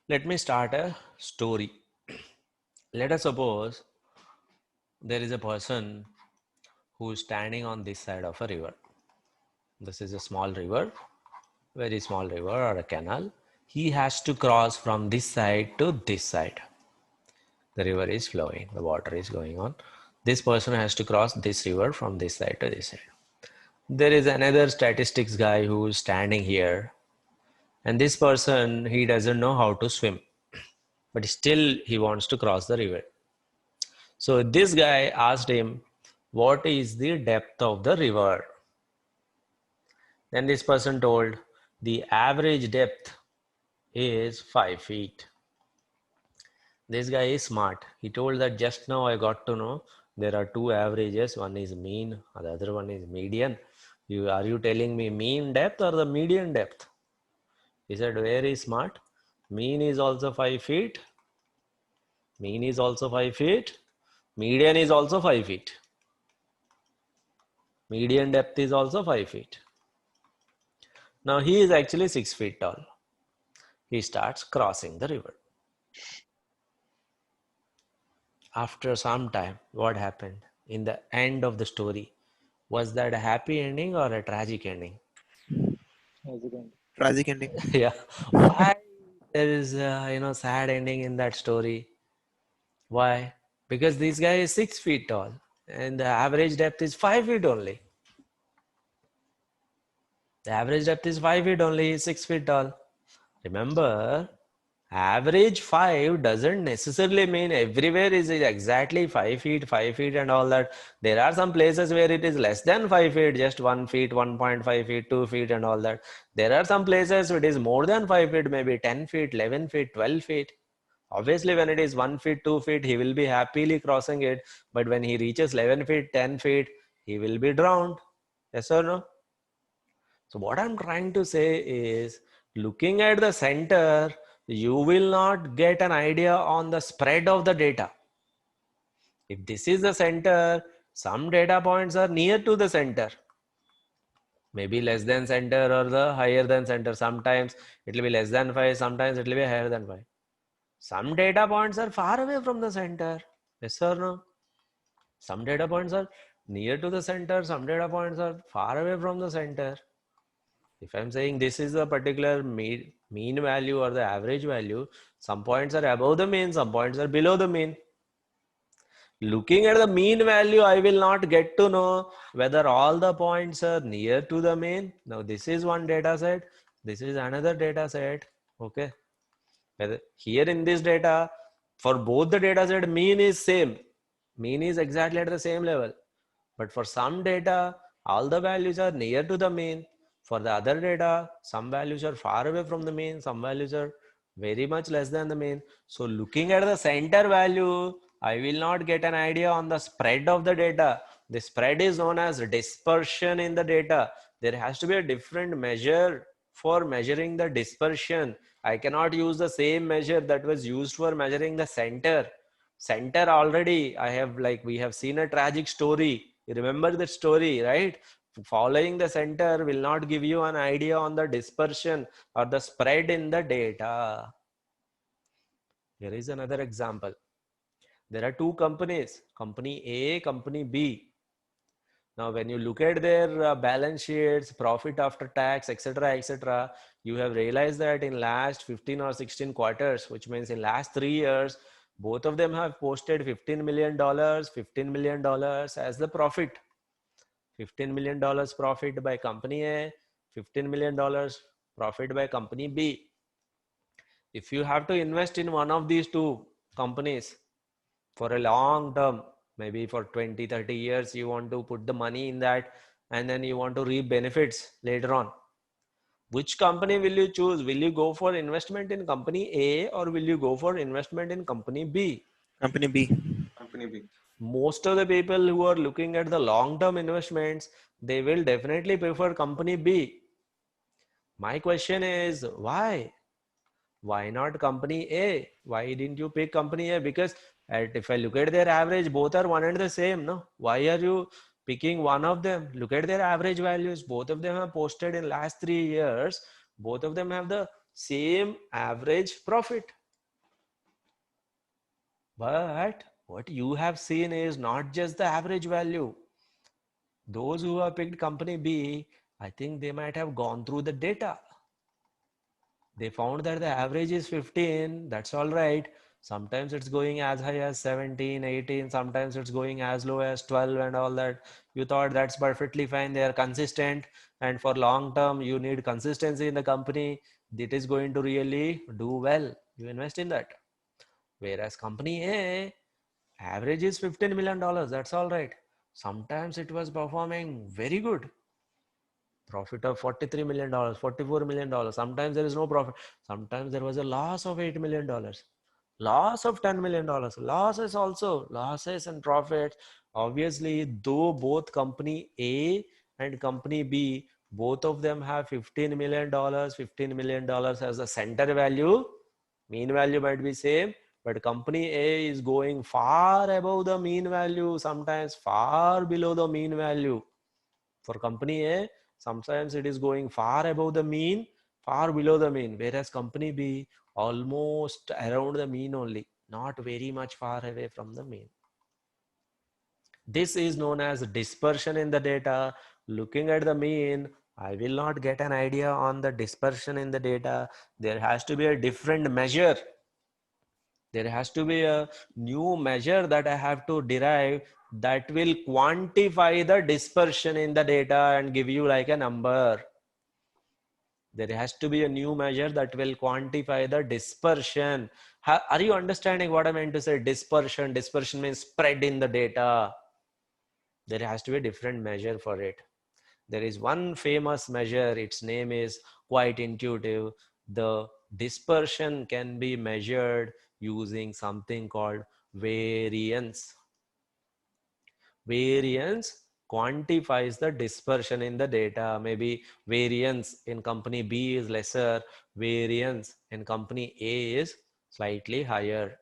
Let me start a story. Let us suppose there is a person who is standing on this side of a river. This is a small river, very small river or a canal. He has to cross from this side to this side. The river is flowing, the water is going on. This person has to cross this river from this side to this side. There is another statistics guy who is standing here, and this person, he doesn't know how to swim, but still he wants to cross the river. So this guy asked him, what is the depth of the river? Then this person told, the average depth is 5 feet. This guy is smart. He told that just now I got to know there are two averages. One is mean, the other one is median. Are you telling me mean depth or the median depth? He said, very smart. Mean is also 5 feet. Mean is also 5 feet. Median is also 5 feet. Median depth is also 5 feet. Now he is actually 6 feet tall. He starts crossing the river. After some time, what happened? In the end of the story, was that a happy ending or a tragic ending? Tragic ending. Yeah. Why there is sad ending in that story? Why? Because this guy is 6 feet tall and the average depth is 5 feet only. The average depth is 5 feet only, he's 6 feet tall. Remember, average 5 doesn't necessarily mean everywhere is it exactly 5 feet and all that. There are some places where it is less than 5 feet, just 1 feet, 1.5 feet, 2 feet and all that. There are some places it is more than 5 feet, maybe 10 feet, 11 feet, 12 feet. Obviously, when it is 1 feet, 2 feet, he will be happily crossing it. But when he reaches 11 feet, 10 feet, he will be drowned. Yes or no? So what I'm trying to say is, looking at the center, you will not get an idea on the spread of the data. If this is the center, some data points are near to the center, maybe less than center or the higher than center. Sometimes it will be less than 5, sometimes it will be higher than 5. Some data points are far away from the center. Yes or no? Some data points are near to the center, some data points are far away from the center. If I'm saying this is a particular mean value or the average value, some points are above the mean, some points are below the mean. Looking at the mean value, I will not get to know whether all the points are near to the mean. Now this is one data set, this is another data set. Okay. Here in this data, for both the data set, mean is same. Mean is exactly at the same level. But for some data, all the values are near to the mean. For the other data, some values are far away from the mean, some values are very much less than the mean. So looking at the center value, I will not get an idea on the spread of the data. The spread is known as dispersion in the data. There has to be a different measure for measuring the dispersion. I cannot use the same measure that was used for measuring the center. Center already, we have seen a tragic story. You remember that story, right? Following the center will not give you an idea on the dispersion or the spread in the data. Here is another example. There are two companies, company A, company B. Now, when you look at their balance sheets, profit after tax, etc., you have realized that in last 15 or 16 quarters, which means in last 3 years, both of them have posted $15 million, $15 million as the profit. $15 million profit by company A, $15 million profit by company B. If you have to invest in one of these two companies for a long term, maybe for 20, 30 years, you want to put the money in that and then you want to reap benefits later on. Which company will you choose? Will you go for investment in company A or will you go for investment in company B? Company B. Company B. Most of the people who are looking at the long-term investments, they will definitely prefer company B. My question is, why? Why not company A? Why didn't you pick company A? Because if I look at their average, both are one and the same. No, why are you picking one of them? Look at their average values. Both of them have posted in last 3 years. Both of them have the same average profit. But what you have seen is not just the average value. Those who have picked company B, I think they might have gone through the data. They found that the average is 15. That's all right. Sometimes it's going as high as 17, 18. Sometimes it's going as low as 12 and all that. You thought that's perfectly fine. They are consistent. And for long term, you need consistency in the company. It is going to really do well. You invest in that. Whereas company A, average is $15 million. That's all right. Sometimes it was performing very good. Profit of $43 million, $44 million. Sometimes there is no profit. Sometimes there was a loss of $8 million, loss of $10 million, losses also, losses and profits. Obviously, though both company A and company B, both of them have $15 million, $15 million as the center value. Mean value might be same, but company A is going far above the mean value, sometimes far below the mean value. For company A, sometimes it is going far above the mean, far below the mean, whereas company B almost around the mean only, not very much far away from the mean. This is known as dispersion in the data. Looking at the mean, I will not get an idea on the dispersion in the data. There has to be a different measure. There has to be a new measure that I have to derive that will quantify the dispersion in the data and give you like a number. There has to be a new measure that will quantify the dispersion. Are you understanding what I meant to say? Dispersion. Dispersion means spread in the data. There has to be a different measure for it. There is one famous measure. Its name is quite intuitive. The dispersion can be measured using something called variance. Variance quantifies the dispersion in the data. Maybe variance in company B is lesser, variance in company A is slightly higher.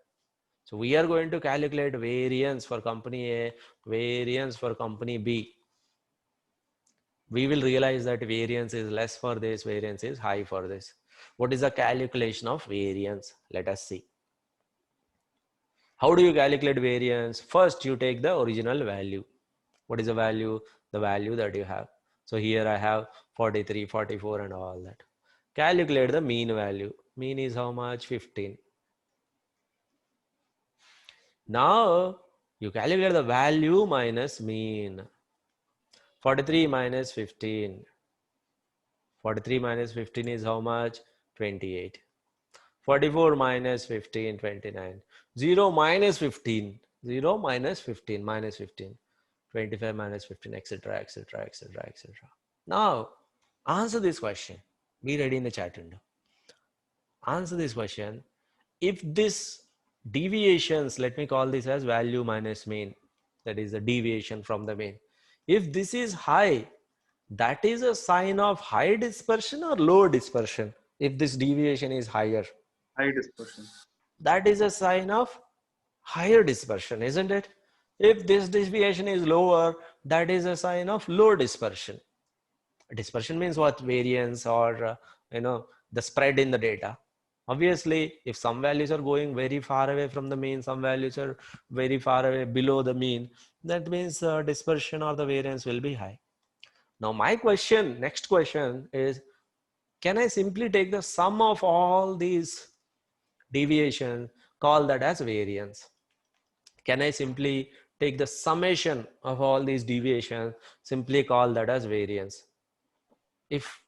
So we are going to calculate variance for company A, variance for company B. We will realize that variance is less for this, variance is high for this. What is the calculation of variance? Let us see. How do you calculate variance? First, you take the original value. What is the value? The value that you have. So here I have 43, 44 and all that. Calculate the mean value. Mean is how much? 15. Now you calculate the value minus mean. 43 minus 15. 43 minus 15 is how much? 28. 44 minus 15, 29. 0 minus 15. 0 minus 15 minus 15. 25 minus 15, etc., etc., etc., etc. Now, answer this question. Be ready in the chat window. Answer this question. If this deviations, let me call this as value minus mean, that is the deviation from the mean. If this is high, that is a sign of high dispersion or low dispersion. If this deviation is higher, High dispersion. that is a sign of higher dispersion, isn't it? If this deviation is lower, that is a sign of low dispersion. Dispersion means what? Variance or the spread in the data. Obviously, if some values are going very far away from the mean, some values are very far away below the mean, that means dispersion or the variance will be high. Now my question, next question is, can I simply take the sum of all these deviations, call that as variance? Can I simply take the summation of all these deviations, simply call that as variance? If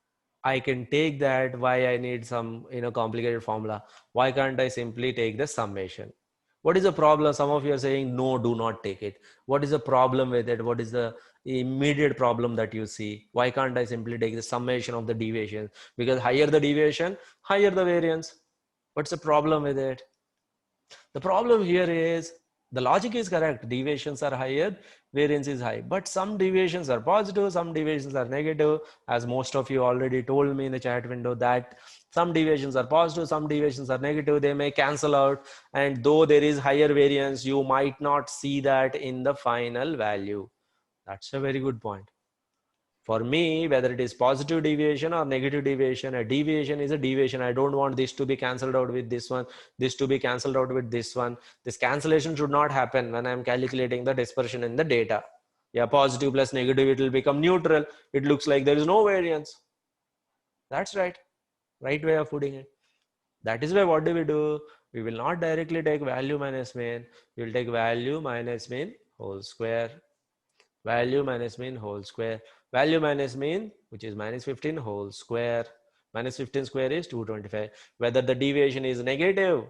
I can take that, why I need some complicated formula? Why can't I simply take the summation? What is the problem? Some of you are saying no, do not take it. What is the problem with it? What is the immediate problem that you see? Why can't I simply take the summation of the deviation? Because higher the deviation, higher the variance. What's the problem with it? The problem here is the logic is correct. Deviations are higher, variance is high. But some deviations are positive, some deviations are negative. As most of you already told me in the chat window that some deviations are positive, some deviations are negative. They may cancel out. And though there is higher variance, you might not see that in the final value. That's a very good point. For me, whether it is positive deviation or negative deviation, a deviation is a deviation. I don't want this to be cancelled out with this one, this to be cancelled out with this one. This cancellation should not happen when I'm calculating the dispersion in the data. Yeah, positive plus negative, it will become neutral. It looks like there is no variance. That's right. Right way of putting it. That is why what do? We will not directly take value minus mean. We will take value minus mean whole square. Value minus mean whole square. Value minus mean, which is minus 15 whole square. Minus 15 square is 225. Whether the deviation is negative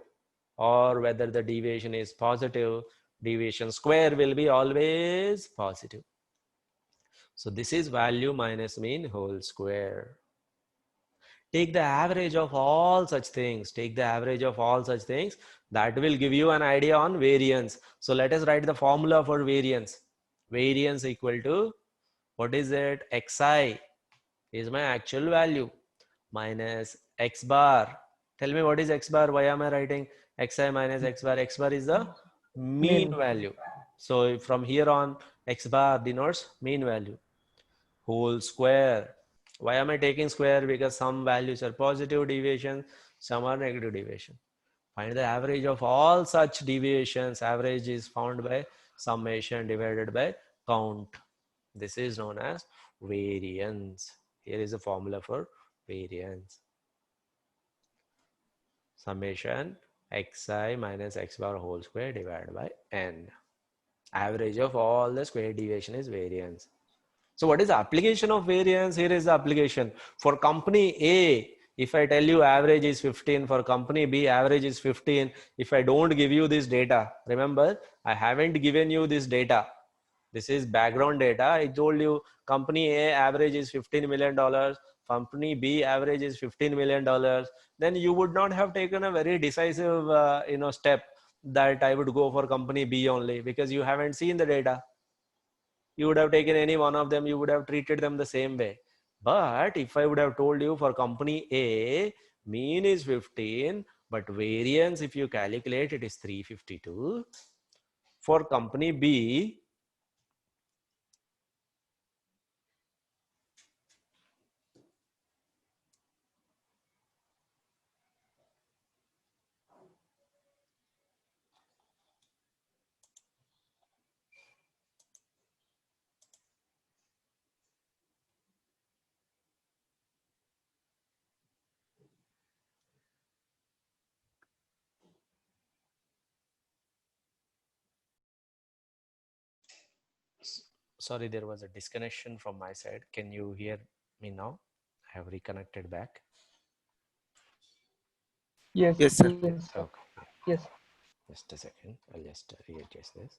or whether the deviation is positive, deviation square will be always positive. So this is value minus mean whole square. Take the average of all such things. Take the average of all such things. That will give you an idea on variance. So let us write the formula for variance. Variance equal to, what is it? Xi is my actual value minus X bar. Tell me what is X bar? Why am I writing Xi minus X bar? X bar is the mean value. So from here on, X bar denotes mean value. Whole square. Why am I taking square? Because some values are positive deviation, some are negative deviation. Find the average of all such deviations. Average is found by summation divided by count. This is known as variance. Here is a formula for variance. Summation xi minus x bar whole square divided by n. Average of all the square deviation is variance. So what is the application of variance? Here is the application. For company A, if I tell you average is 15, for company B, average is 15. If I don't give you this data, remember, I haven't given you this data. This is background data. I told you company A average is $15 million. Company B average is $15 million. Then you would not have taken a very decisive, step that I would go for company B only, because you haven't seen the data. You would have taken any one of them, you would have treated them the same way. But if I would have told you for company A, mean is 15, but variance, if you calculate, it is 352. For company B, sorry, there was a disconnection from my side. Can you hear me now? I have reconnected back. Yes, Yes, sir. yes, sir. Okay. Yes. Just a second. I'll just readjust this.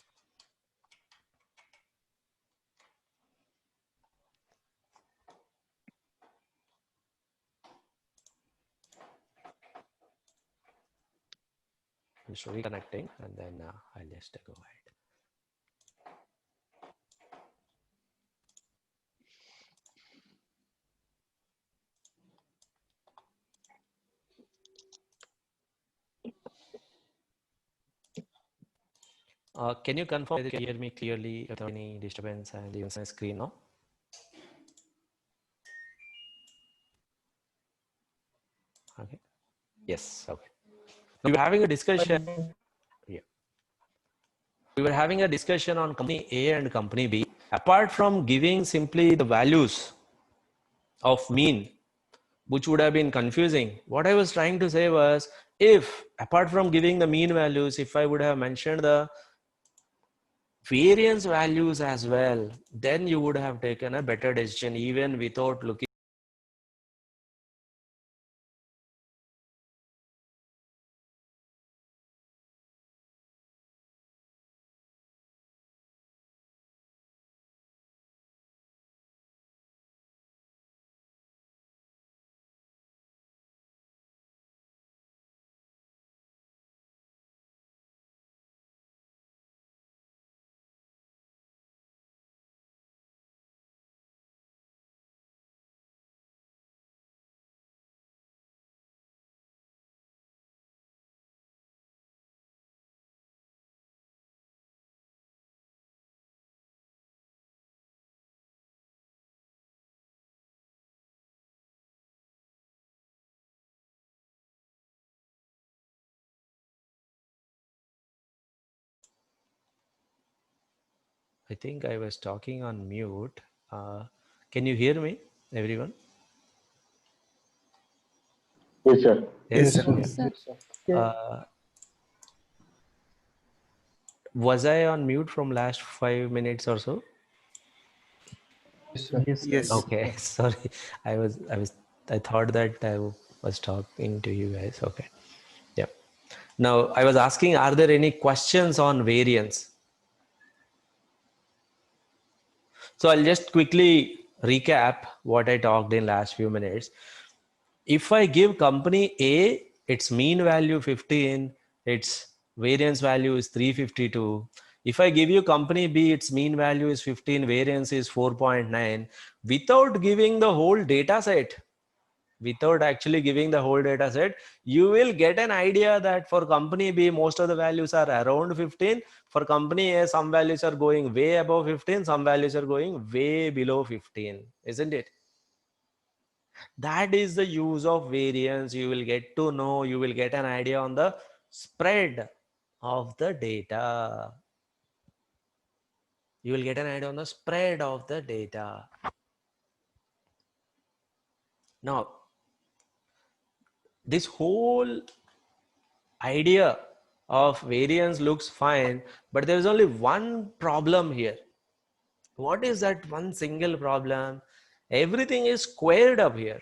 I'm just reconnecting and then I'll just go ahead. Can you confirm that you can hear me clearly without any disturbance and even my screen now? Okay. Yes. Okay. We were having a discussion. Yeah. We were having a discussion on company A and company B. Apart from giving simply the values of mean, which would have been confusing, what I was trying to say was, if apart from giving the mean values, if I would have mentioned the variance values as well, then you would have taken a better decision even without looking I think I was talking on mute. Can you hear me, everyone? Yes, sir. Yes. Yes, sir. Yes, sir. Uh, was I on mute from last 5 minutes or so? Yes, sir. Yes, sir. Yes. Okay, sorry. I thought that I was talking to you guys. Okay. Yeah. Now I was asking, are there any questions on variance? So I'll just quickly recap what I talked in last few minutes. If I give company A its mean value 15, its variance value is 352. If I give you company B, its mean value is 15, variance is 4.9, without giving the whole data set, without actually giving the whole data set, you will get an idea that for company B, most of the values are around 15. For company A, some values are going way above 15, some values are going way below 15, isn't it? That is the use of variance. You will get to know, you will get an idea on the spread of the data. You will get an idea on the spread of the data. Now, this whole idea of variance looks fine, but there is only one problem here. What is that one single problem? Everything is squared up here.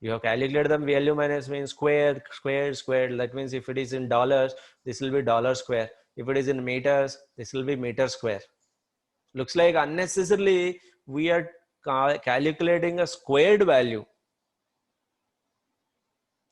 You have calculated the value minus mean squared, squared, squared. That means if it is in dollars, this will be dollar square. If it is in meters, this will be meter square. Looks like unnecessarily we are calculating a squared value.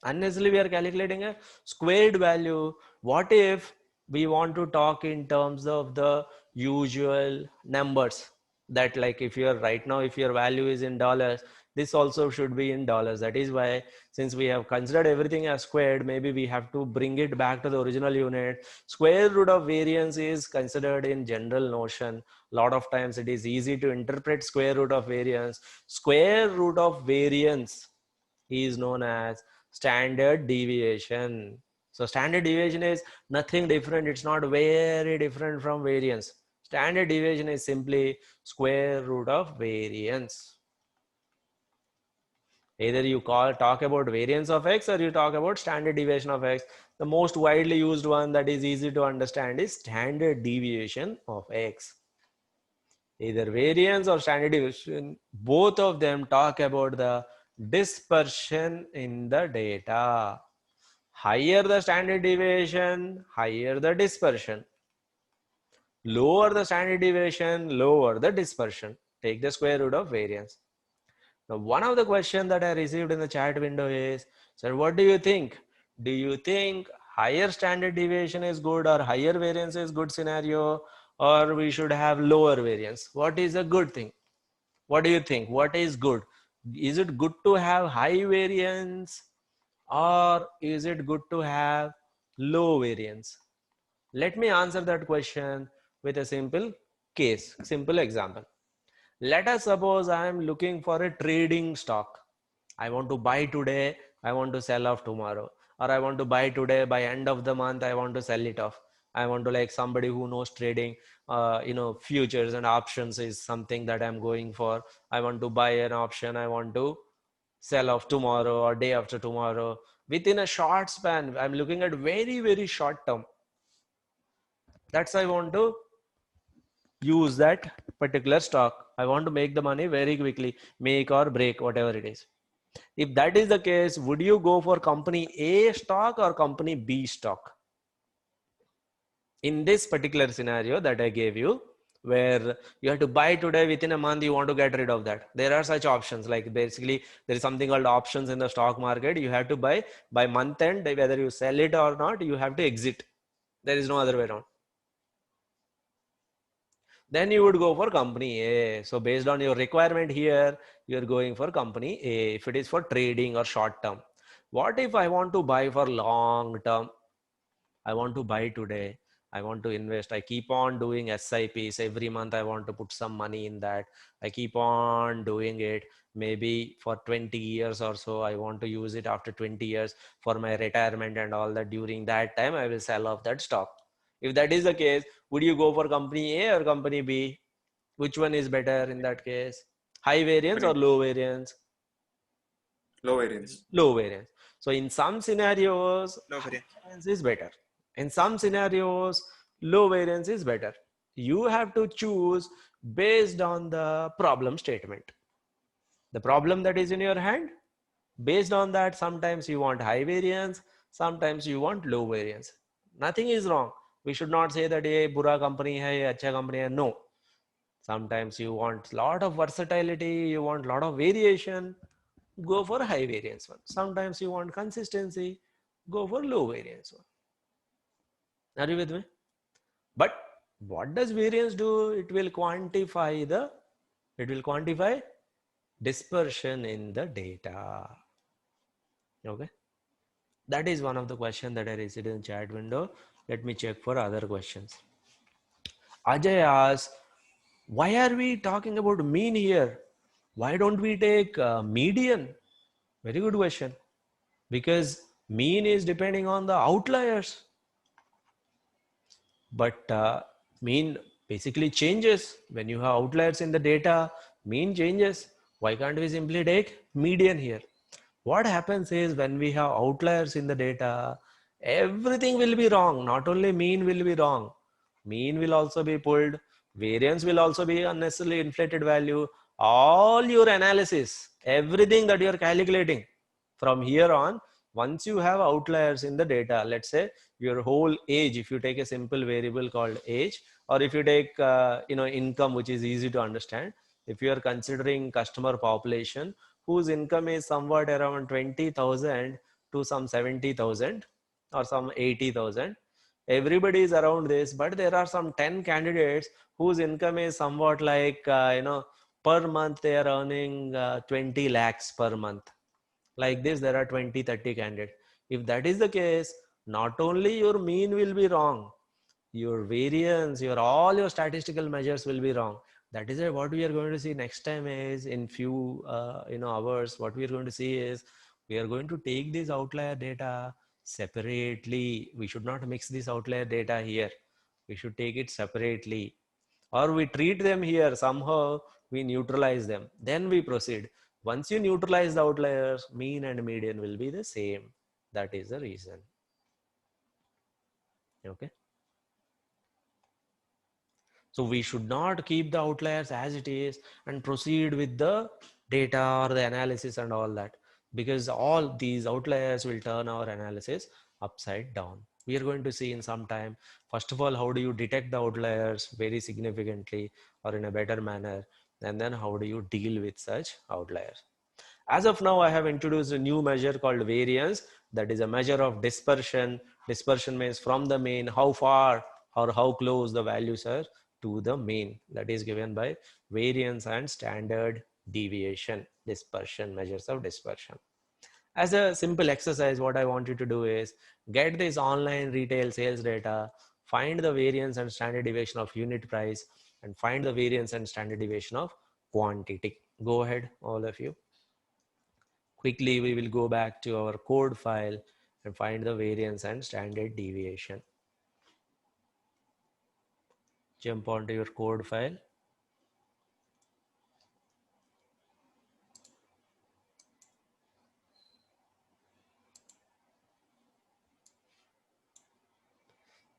Unnecessarily we are calculating a squared value. What if we want to talk in terms of the usual numbers, that like if you're right now, if your value is in dollars, this also should be in dollars. That is why, since we have considered everything as squared, maybe we have to bring it back to the original unit. Square root of variance is considered in general notion. A lot of times it is easy to interpret square root of variance. Square root of variance is known as standard deviation. So standard deviation is nothing different. It's not very different from variance. Standard deviation is simply square root of variance. Either you talk about variance of x, or you talk about standard deviation of x. The most widely used one that is easy to understand is standard deviation of x. Either variance or standard deviation, both of them talk about the dispersion in the data. Higher the standard deviation, higher the dispersion. Lower the standard deviation, lower the dispersion. Take the square root of variance. Now, one of the questions that I received in the chat window is, sir, what do you think? Do you think higher standard deviation is good, or higher variance is good scenario, or we should have lower variance? What is a good thing? What do you think? What is good? Is it good to have high variance, or is it good to have low variance? Let me answer that question with a simple case, simple example. Let us suppose I am looking for a trading stock. I want to buy today, I want to sell off tomorrow, or I want to buy today, by end of the month I want to sell it off. I want to, like somebody who knows trading, futures and options is something that I'm going for. I want to buy an option, I want to sell off tomorrow or day after tomorrow within a short span. I'm looking at very, very short term. That's I want to use that particular stock. I want to make the money very quickly, make or break, whatever it is. If that is the case, would you go for company A stock or company B stock? In this particular scenario that I gave you, where you have to buy today, within a month you want to get rid of that, there are such options. Like basically there is something called options in the stock market. You have to buy by month end, whether you sell it or not, you have to exit. There is no other way around. Then you would go for company A. So based on your requirement here, you're going for company A if it is for trading or short term. What if I want to buy for long term? I want to buy today. I want to invest. I keep on doing SIPs every month. I want to put some money in that. I keep on doing it maybe for 20 years or so. I want to use it after 20 years for my retirement and all that. During that time, I will sell off that stock. If that is the case, would you go for company A or company B? Which one is better in that case? High variance or low variance? Low variance. Low variance. So in some scenarios, Low high variance. variance is better. In some scenarios, low variance is better. You have to choose based on the problem statement. The problem that is in your hand, based on that, sometimes you want high variance, sometimes you want low variance. Nothing is wrong. We should not say that ye bura company hai, ye acha company hai. No. Sometimes you want lot of versatility, you want lot of variation, go for high variance one. Sometimes you want consistency, go for low variance one. Are you with me? But what does variance do? It will quantify dispersion in the data. Okay. That is one of the questions that I received in chat window. Let me check for other questions. Ajay asks, why are we talking about mean here? Why don't we take median? Very good question. Because mean is depending on the outliers. But mean basically changes. When you have outliers in the data, mean changes. Why can't we simply take median here? What happens is when we have outliers in the data, everything will be wrong. Not only mean will be wrong, mean will also be pulled, variance will also be unnecessarily inflated value. All your analysis, everything that you are calculating from here on, once you have outliers in the data, let's say your whole age, if you take a simple variable called age, or if you take income, which is easy to understand, if you are considering customer population whose income is somewhat around 20,000 to some 70,000 or some 80,000, everybody is around this, but there are some 10 candidates whose income is somewhat like per month they are earning 20 lakhs per month. Like this, there are 20-30 candidates. If that is the case, not only your mean will be wrong, your variance, all your statistical measures will be wrong. That is what we are going to see next time is in few hours. What we are going to see is we are going to take this outlier data separately. We should not mix this outlier data here. We should take it separately, or we treat them here somehow. We neutralize them, then we proceed. Once you neutralize the outliers, mean and median will be the same. That is the reason. Okay. So we should not keep the outliers as it is and proceed with the data or the analysis and all that, because all these outliers will turn our analysis upside down. We are going to see in some time, first of all, how do you detect the outliers very significantly or in a better manner, and then how do you deal with such outliers. As of now, I have introduced a new measure called variance. That is a measure of dispersion. Dispersion means from the mean, how far or how close the values are to the mean. That is given by variance and standard deviation. Dispersion, measures of dispersion. As a simple exercise, what I want you to do is get this online retail sales data, find the variance and standard deviation of unit price, and find the variance and standard deviation of quantity. Go ahead, all of you. Quickly, we will go back to our code file and find the variance and standard deviation. Jump onto your code file.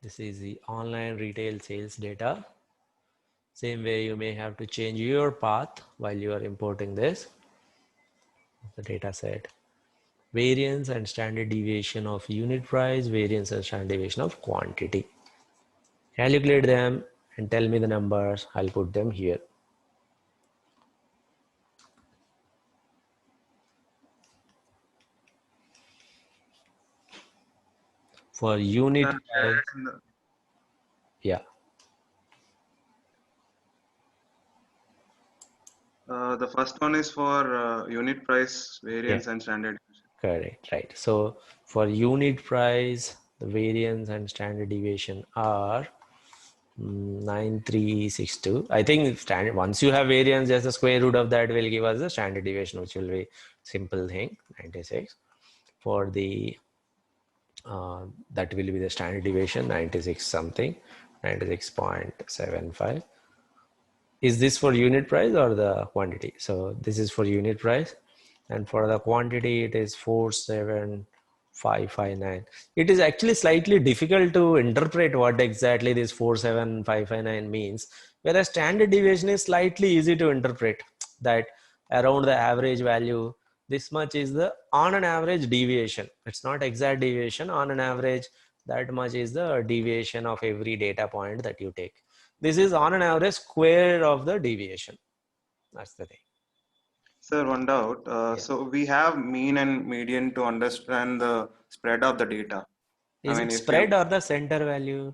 This is the online retail sales data. Same way, you may have to change your path while you are importing this. The data set. Variance and standard deviation of unit price, variance and standard deviation of quantity. Calculate them and tell me the numbers. I'll put them here. For unit price, yeah. The first one is for unit price, variance, and standard. Correct, right. So for unit price, the variance and standard deviation are 9362. I think standard, once you have variance, just the square root of that will give us the standard deviation, which will be simple thing, 96. For the That will be the standard deviation, 96 something, 96.75. Is this for unit price or the quantity? So this is for unit price, and for the quantity it is 47559. It is actually slightly difficult to interpret what exactly this 47559 means, whereas standard deviation is slightly easy to interpret, that around the average value this much is the on an average deviation. It's not exact deviation, on an average that much is the deviation of every data point that you take. This is on an average square of the deviation. That's the thing. Sir, one doubt. Yeah. So we have mean and median to understand the spread of the data. Is it if spread you or the center value?